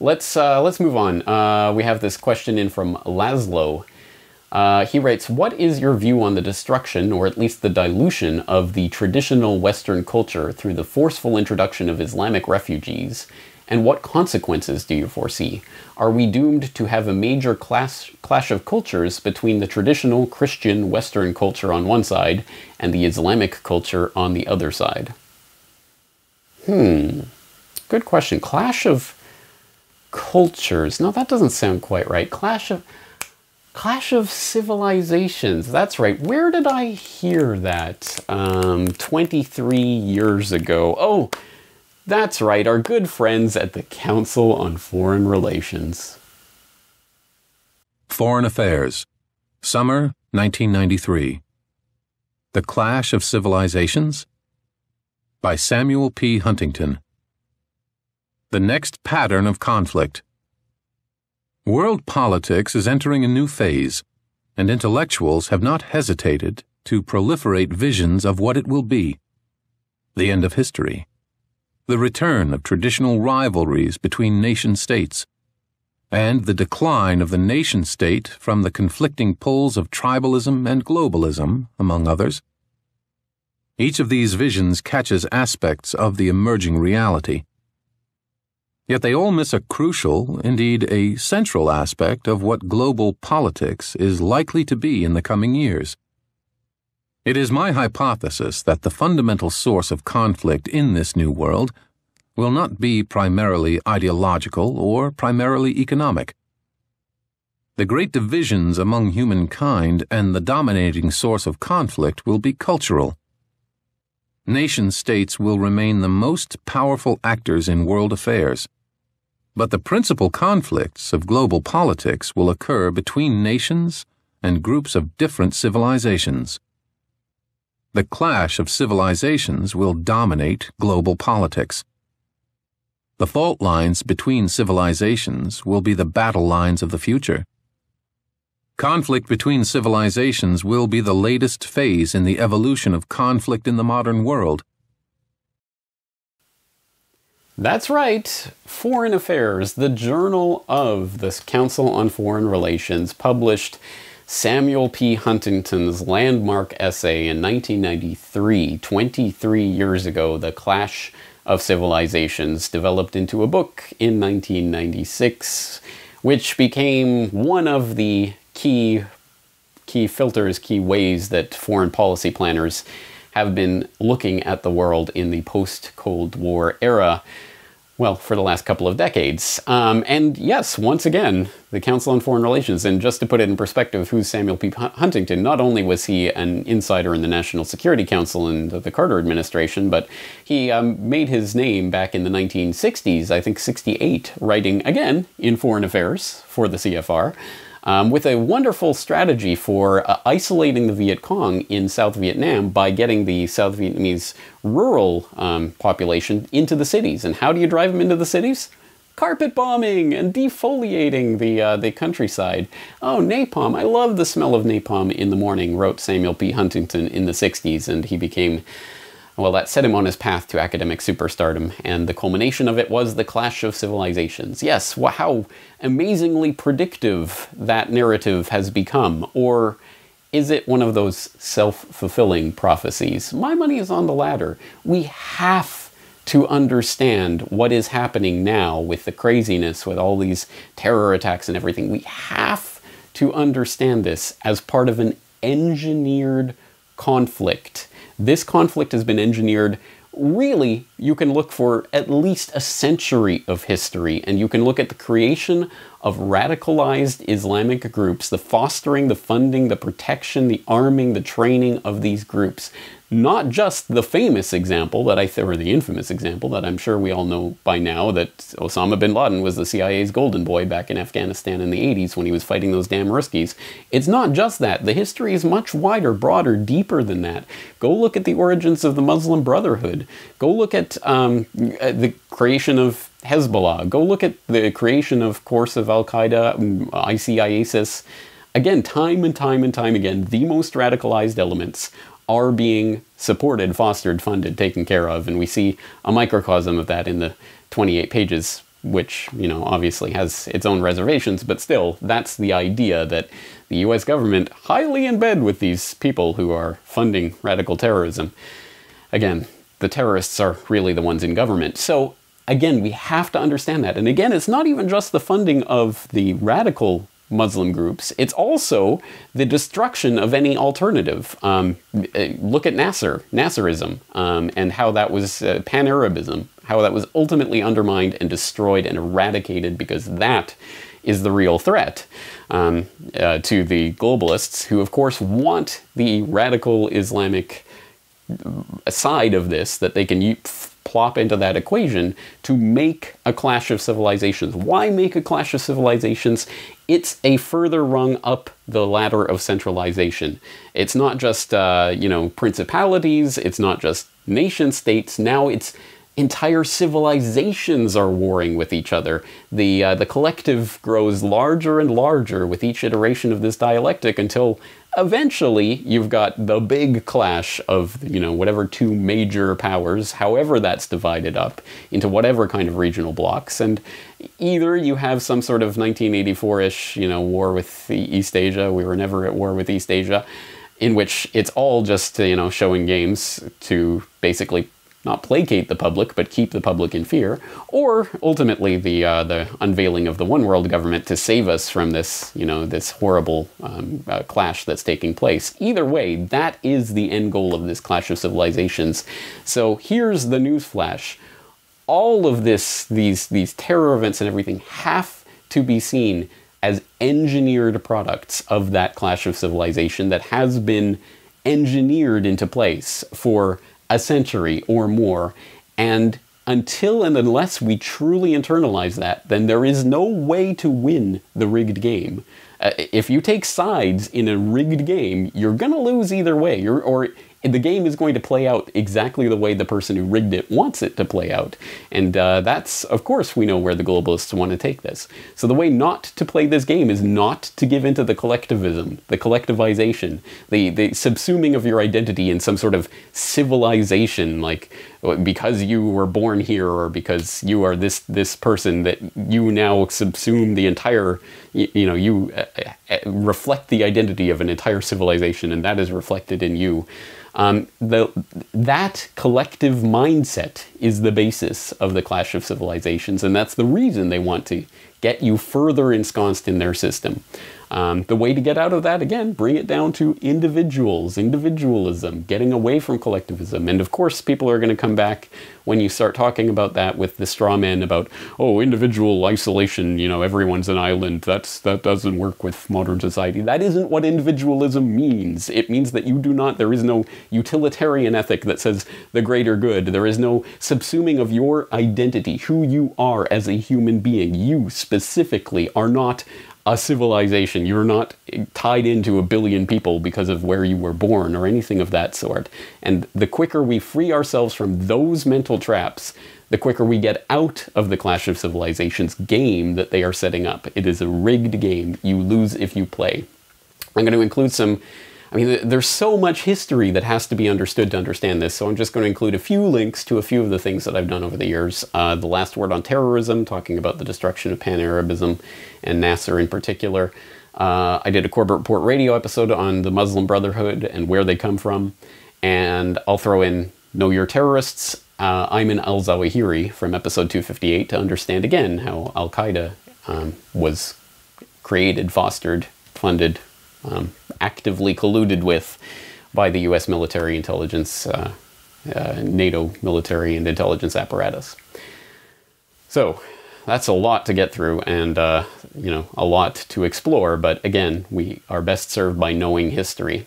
Let's move on. We have this question in from Laszlo. He writes, what is your view on the destruction, or at least the dilution, of the traditional Western culture through the forceful introduction of Islamic refugees? And what consequences do you foresee? Are we doomed to have a major clash of cultures between the traditional Christian Western culture on one side and the Islamic culture on the other side? Good question. Clash of cultures. No, that doesn't sound quite right. Clash of civilizations. That's right. Where did I hear that? 23 years ago. Oh, that's right. Our good friends at the Council on Foreign Relations. Foreign Affairs. Summer 1993. The Clash of Civilizations? By Samuel P. Huntington. The next pattern of conflict. World politics is entering a new phase, and intellectuals have not hesitated to proliferate visions of what it will be. The end of history. The return of traditional rivalries between nation-states, and the decline of the nation-state from the conflicting pulls of tribalism and globalism, among others. Each of these visions catches aspects of the emerging reality. Yet they all miss a crucial, indeed a central aspect of what global politics is likely to be in the coming years. It is my hypothesis that the fundamental source of conflict in this new world will not be primarily ideological or primarily economic. The great divisions among humankind and the dominating source of conflict will be cultural. Nation-states will remain the most powerful actors in world affairs, but the principal conflicts of global politics will occur between nations and groups of different civilizations. The clash of civilizations will dominate global politics. The fault lines between civilizations will be the battle lines of the future. Conflict between civilizations will be the latest phase in the evolution of conflict in the modern world. That's right. Foreign Affairs, the journal of the Council on Foreign Relations, published Samuel P. Huntington's landmark essay in 1993, 23 years ago, The Clash of Civilizations, developed into a book in 1996, which became one of the key filters, key ways that foreign policy planners have been looking at the world in the post-Cold War era, well, for the last couple of decades. And yes, once again, the Council on Foreign Relations, and just to put it in perspective, who's Samuel P. Huntington? Not only was he an insider in the National Security Council in the Carter administration, but he made his name back in the 1960s, I think 68, writing, again, in Foreign Affairs for the CFR, with a wonderful strategy for isolating the Viet Cong in South Vietnam by getting the South Vietnamese rural population into the cities. And how do you drive them into the cities? Carpet bombing and defoliating the countryside. Oh, napalm. I love the smell of napalm in the morning, wrote Samuel P. Huntington in the 60s, and he became... well, that set him on his path to academic superstardom, and the culmination of it was The Clash of Civilizations. Yes, how amazingly predictive that narrative has become. Or is it one of those self-fulfilling prophecies? My money is on the latter. We have to understand what is happening now with the craziness, with all these terror attacks and everything. We have to understand this as part of an engineered conflict. This conflict has been engineered. Really, you can look for at least a century of history, and you can look at the creation of radicalized Islamic groups, the fostering, the funding, the protection, the arming, the training of these groups. Not just the famous example or the infamous example that I'm sure we all know by now, that Osama bin Laden was the CIA's golden boy back in Afghanistan in the 80s when he was fighting those damn Ruskies. It's not just that. The history is much wider, broader, deeper than that. Go look at the origins of the Muslim Brotherhood. Go look at the creation of Hezbollah. Go look at the creation, of course, of Al-Qaeda, ISIS. Again, time and time and time again, the most radicalized elements are being supported, fostered, funded, taken care of, and we see a microcosm of that in the 28 pages which, you know, obviously has its own reservations, but still, that's the idea, that the US government highly in bed with these people who are funding radical terrorism. Again, the terrorists are really the ones in government. So, again, we have to understand that. And again, it's not even just the funding of the radical Muslim groups, it's also the destruction of any alternative. Look at Nasserism, and how that was Pan-Arabism, how that was ultimately undermined and destroyed and eradicated, because that is the real threat to the globalists, who of course want the radical Islamic side of this, that they can plop into that equation to make a clash of civilizations. Why make a clash of civilizations? It's a further rung up the ladder of centralization. It's not just, you know, principalities, it's not just nation states, now it's entire civilizations are warring with each other. The collective grows larger and larger with each iteration of this dialectic, until eventually you've got the big clash of, you know, whatever two major powers, however that's divided up into whatever kind of regional blocks. And either you have some sort of 1984-ish, you know, war with East Asia. We were never at war with East Asia, in which it's all just, you know, showing games to basically not placate the public, but keep the public in fear, or ultimately the unveiling of the one world government to save us from this, you know, this horrible clash that's taking place. Either way, that is the end goal of this clash of civilizations. So here's the news flash: all of these terror events and everything have to be seen as engineered products of that clash of civilization that has been engineered into place for a century or more. And until and unless we truly internalize that, then there is no way to win the rigged game. If you take sides in a rigged game, you're going to lose either way. Or the game is going to play out exactly the way the person who rigged it wants it to play out. And that's, of course, we know where the globalists want to take this. So the way not to play this game is not to give into the collectivism, the collectivization, the subsuming of your identity in some sort of civilization, like because you were born here or because you are this person, that you now subsume the entire, you know, you reflect the identity of an entire civilization, and that is reflected in you. That collective mindset is the basis of the clash of civilizations, and that's the reason they want to get you further ensconced in their system. The way to get out of that, again, bring it down to individuals, individualism, getting away from collectivism. And of course, people are going to come back when you start talking about that with the straw men about, oh, individual isolation, you know, everyone's an island. That doesn't work with modern society. That isn't what individualism means. It means that you do not, there is no utilitarian ethic that says the greater good. There is no subsuming of your identity, who you are as a human being. You specifically are not a civilization. You're not tied into a billion people because of where you were born or anything of that sort. And the quicker we free ourselves from those mental traps, the quicker we get out of the Clash of Civilizations game that they are setting up. It is a rigged game. You lose if you play. I'm going to include some, I mean, there's so much history that has to be understood to understand this, so I'm just going to include a few links to a few of the things that I've done over the years. The Last Word on Terrorism, talking about the destruction of Pan-Arabism and Nasser in particular. I did a Corbett Report radio episode on the Muslim Brotherhood and where they come from. And I'll throw in Know Your Terrorists, Ayman Al-Zawahiri from episode 258 to understand again how Al-Qaeda was created, fostered, funded, actively colluded with by the U.S. military intelligence, NATO military and intelligence apparatus. So that's a lot to get through and, you know, a lot to explore. But again, we are best served by knowing history.